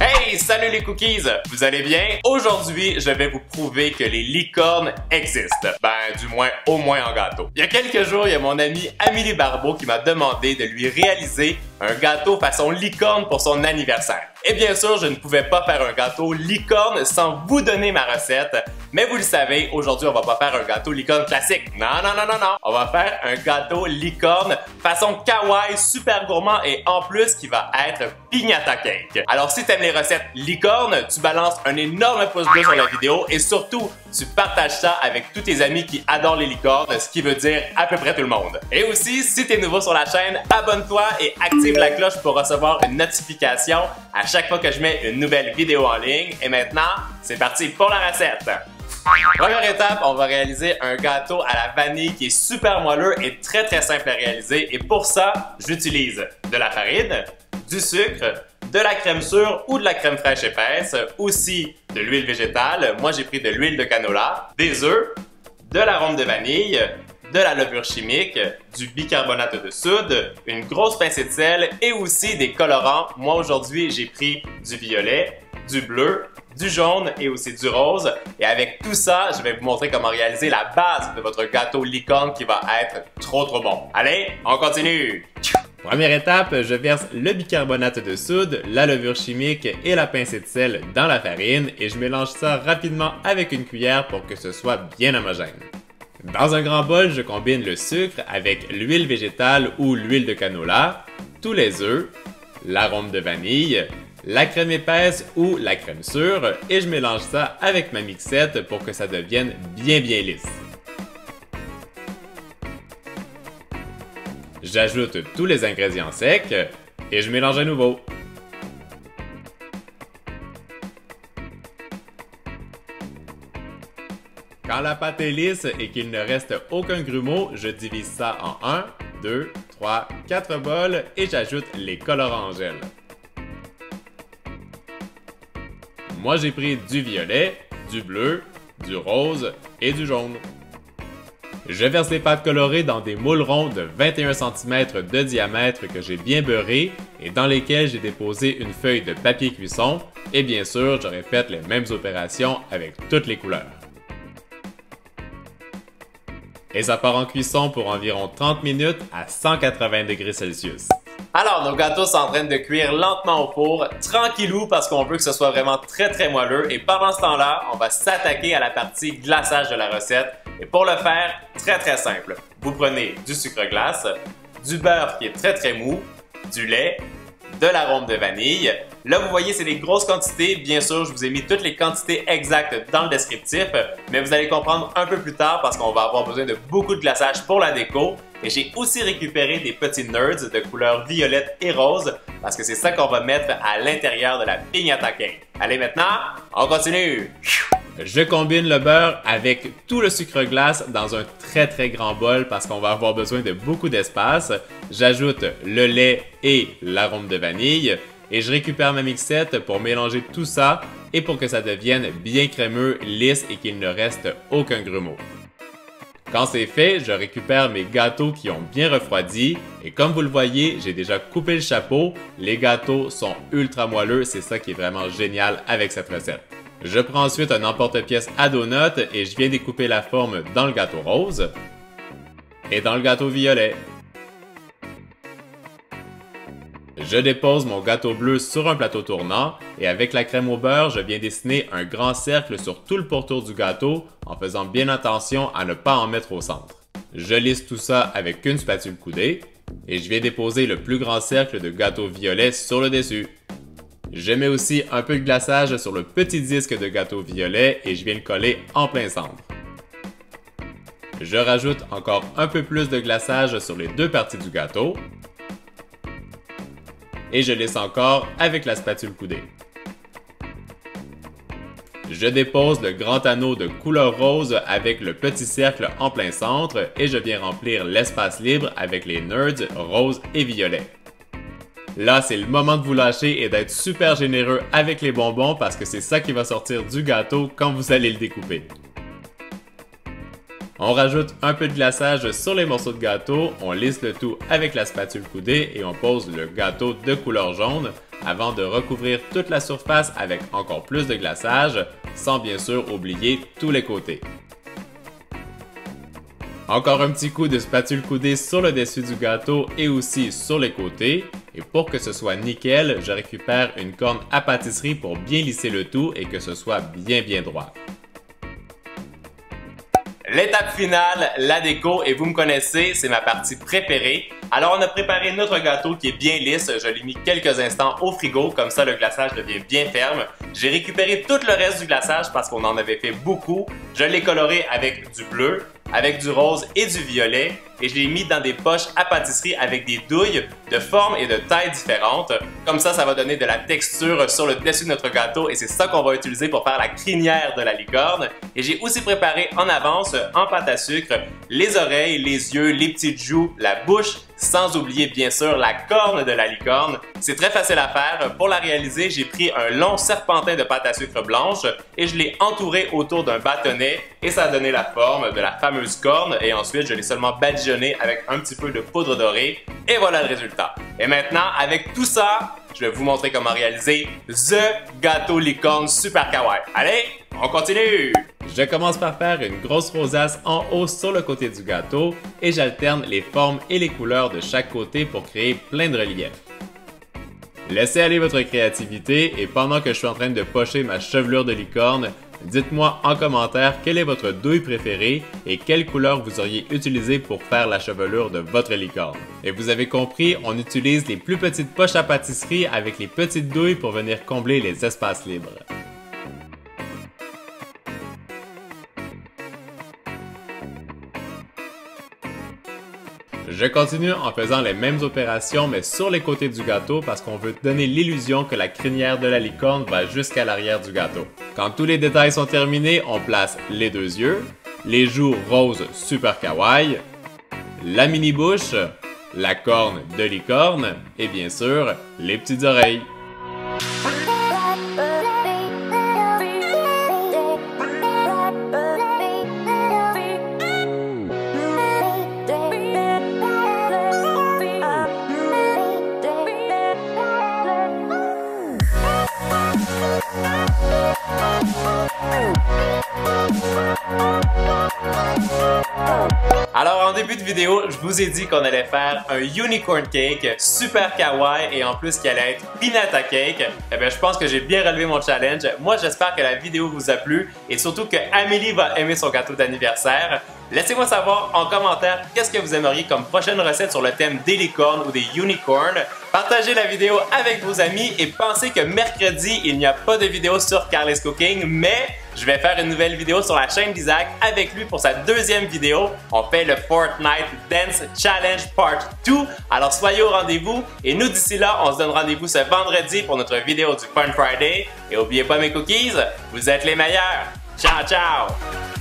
Hey, salut les cookies! Vous allez bien? Aujourd'hui, je vais vous prouver que les licornes existent. Ben, du moins, au moins en gâteau. Il y a quelques jours, il y a mon amie Amélie Barbeau qui m'a demandé de lui réaliser un gâteau façon licorne pour son anniversaire. Et bien sûr, je ne pouvais pas faire un gâteau licorne sans vous donner ma recette. Mais vous le savez, aujourd'hui, on va pas faire un gâteau licorne classique. Non. On va faire un gâteau licorne façon kawaii, super gourmand et en plus qui va être piñata cake. Alors si t'aimes les recettes licorne, tu balances un énorme pouce bleu sur la vidéo et surtout, tu partages ça avec tous tes amis qui adorent les licornes, ce qui veut dire à peu près tout le monde. Et aussi, si t'es nouveau sur la chaîne, abonne-toi et active la cloche pour recevoir une notification à chaque fois que je mets une nouvelle vidéo en ligne. Et maintenant, c'est parti pour la recette! Première étape, on va réaliser un gâteau à la vanille qui est super moelleux et très simple à réaliser. Et pour ça, j'utilise de la farine, du sucre, de la crème sûre ou de la crème fraîche épaisse, aussi de l'huile végétale. Moi, j'ai pris de l'huile de canola, des œufs, de l'arôme de vanille, de la levure chimique, du bicarbonate de soude, une grosse pincée de sel et aussi des colorants. Moi, aujourd'hui, j'ai pris du violet, du bleu, du jaune et aussi du rose. Et avec tout ça, je vais vous montrer comment réaliser la base de votre gâteau licorne qui va être trop bon. Allez, on continue! Première étape, je verse le bicarbonate de soude, la levure chimique et la pincée de sel dans la farine et je mélange ça rapidement avec une cuillère pour que ce soit bien homogène. Dans un grand bol, je combine le sucre avec l'huile végétale ou l'huile de canola, tous les œufs, l'arôme de vanille, la crème épaisse ou la crème sûre et je mélange ça avec ma mixette pour que ça devienne bien lisse. J'ajoute tous les ingrédients secs et je mélange à nouveau. Quand la pâte est lisse et qu'il ne reste aucun grumeau, je divise ça en 1, 2, 3, 4 bols et j'ajoute les colorants en gel. Moi j'ai pris du violet, du bleu, du rose et du jaune. Je verse les pâtes colorées dans des moules ronds de 21 cm de diamètre que j'ai bien beurrés et dans lesquels j'ai déposé une feuille de papier cuisson et bien sûr je répète les mêmes opérations avec toutes les couleurs. Et ça part en cuisson pour environ 30 minutes à 180 degrés Celsius. Alors, nos gâteaux sont en train de cuire lentement au four, tranquillou parce qu'on veut que ce soit vraiment très moelleux. Et pendant ce temps-là, on va s'attaquer à la partie glaçage de la recette. Et pour le faire, très simple. Vous prenez du sucre glace, du beurre qui est très mou, du lait, de l'arôme de vanille. Là, vous voyez, c'est des grosses quantités. Bien sûr, je vous ai mis toutes les quantités exactes dans le descriptif, mais vous allez comprendre un peu plus tard parce qu'on va avoir besoin de beaucoup de glaçage pour la déco. Et j'ai aussi récupéré des petits nerds de couleur violette et rose parce que c'est ça qu'on va mettre à l'intérieur de la piñata cake. Allez, maintenant, on continue! Je combine le beurre avec tout le sucre glace dans un très grand bol parce qu'on va avoir besoin de beaucoup d'espace. J'ajoute le lait et l'arôme de vanille et je récupère ma mixette pour mélanger tout ça et pour que ça devienne bien crémeux, lisse et qu'il ne reste aucun grumeau. Quand c'est fait, je récupère mes gâteaux qui ont bien refroidi et comme vous le voyez, j'ai déjà coupé le chapeau. Les gâteaux sont ultra moelleux, c'est ça qui est vraiment génial avec cette recette. Je prends ensuite un emporte-pièce à donuts et je viens découper la forme dans le gâteau rose et dans le gâteau violet. Je dépose mon gâteau bleu sur un plateau tournant et avec la crème au beurre, je viens dessiner un grand cercle sur tout le pourtour du gâteau en faisant bien attention à ne pas en mettre au centre. Je lisse tout ça avec une spatule coudée et je viens déposer le plus grand cercle de gâteau violet sur le dessus. Je mets aussi un peu de glaçage sur le petit disque de gâteau violet et je viens le coller en plein centre. Je rajoute encore un peu plus de glaçage sur les deux parties du gâteau. Et je lisse encore avec la spatule coudée. Je dépose le grand anneau de couleur rose avec le petit cercle en plein centre et je viens remplir l'espace libre avec les nerds rose et violet. Là, c'est le moment de vous lâcher et d'être super généreux avec les bonbons parce que c'est ça qui va sortir du gâteau quand vous allez le découper. On rajoute un peu de glaçage sur les morceaux de gâteau, on lisse le tout avec la spatule coudée et on pose le gâteau de couleur jaune avant de recouvrir toute la surface avec encore plus de glaçage, sans bien sûr oublier tous les côtés. Encore un petit coup de spatule coudée sur le dessus du gâteau et aussi sur les côtés. Et pour que ce soit nickel, je récupère une corne à pâtisserie pour bien lisser le tout et que ce soit bien droit. L'étape finale, la déco, et vous me connaissez, c'est ma partie préférée. Alors on a préparé notre gâteau qui est bien lisse, je l'ai mis quelques instants au frigo, comme ça le glaçage devient bien ferme. J'ai récupéré tout le reste du glaçage parce qu'on en avait fait beaucoup. Je l'ai coloré avec du bleu, avec du rose et du violet, et je l'ai mis dans des poches à pâtisserie avec des douilles de formes et de tailles différentes. Comme ça va donner de la texture sur le dessus de notre gâteau et c'est ça qu'on va utiliser pour faire la crinière de la licorne. Et j'ai aussi préparé en avance, en pâte à sucre, les oreilles, les yeux, les petites joues, la bouche, sans oublier bien sûr la corne de la licorne. C'est très facile à faire. Pour la réaliser, j'ai pris un long serpentin de pâte à sucre blanche et je l'ai entouré autour d'un bâtonnet et ça a donné la forme de la fameuse corne et ensuite je l'ai seulement badigeonné avec un petit peu de poudre dorée et voilà le résultat. Et maintenant, avec tout ça, je vais vous montrer comment réaliser The Gâteau Licorne Super Kawaii. Allez, on continue! Je commence par faire une grosse rosace en haut sur le côté du gâteau et j'alterne les formes et les couleurs de chaque côté pour créer plein de reliefs. Laissez aller votre créativité et pendant que je suis en train de pocher ma chevelure de licorne, dites-moi en commentaire quelle est votre douille préférée et quelle couleur vous auriez utilisé pour faire la chevelure de votre licorne. Et vous avez compris, on utilise les plus petites poches à pâtisserie avec les petites douilles pour venir combler les espaces libres. Je continue en faisant les mêmes opérations mais sur les côtés du gâteau parce qu'on veut donner l'illusion que la crinière de la licorne va jusqu'à l'arrière du gâteau. Quand tous les détails sont terminés, on place les deux yeux, les joues roses super kawaii, la mini bouche, la corne de licorne et bien sûr les petites oreilles. Alors en début de vidéo, je vous ai dit qu'on allait faire un unicorn cake super kawaii et en plus qui allait être pinata cake. Eh bien je pense que j'ai bien relevé mon challenge. Moi j'espère que la vidéo vous a plu et surtout que Amélie va aimer son gâteau d'anniversaire. Laissez-moi savoir en commentaire qu'est-ce que vous aimeriez comme prochaine recette sur le thème des licornes ou des unicorns. Partagez la vidéo avec vos amis et pensez que mercredi, il n'y a pas de vidéo sur Carly's Cooking, mais je vais faire une nouvelle vidéo sur la chaîne d'Isaac avec lui pour sa deuxième vidéo. On fait le Fortnite Dance Challenge Part 2. Alors soyez au rendez-vous et nous d'ici là, on se donne rendez-vous ce vendredi pour notre vidéo du Fun Friday. Et n'oubliez pas mes cookies, vous êtes les meilleurs. Ciao, ciao!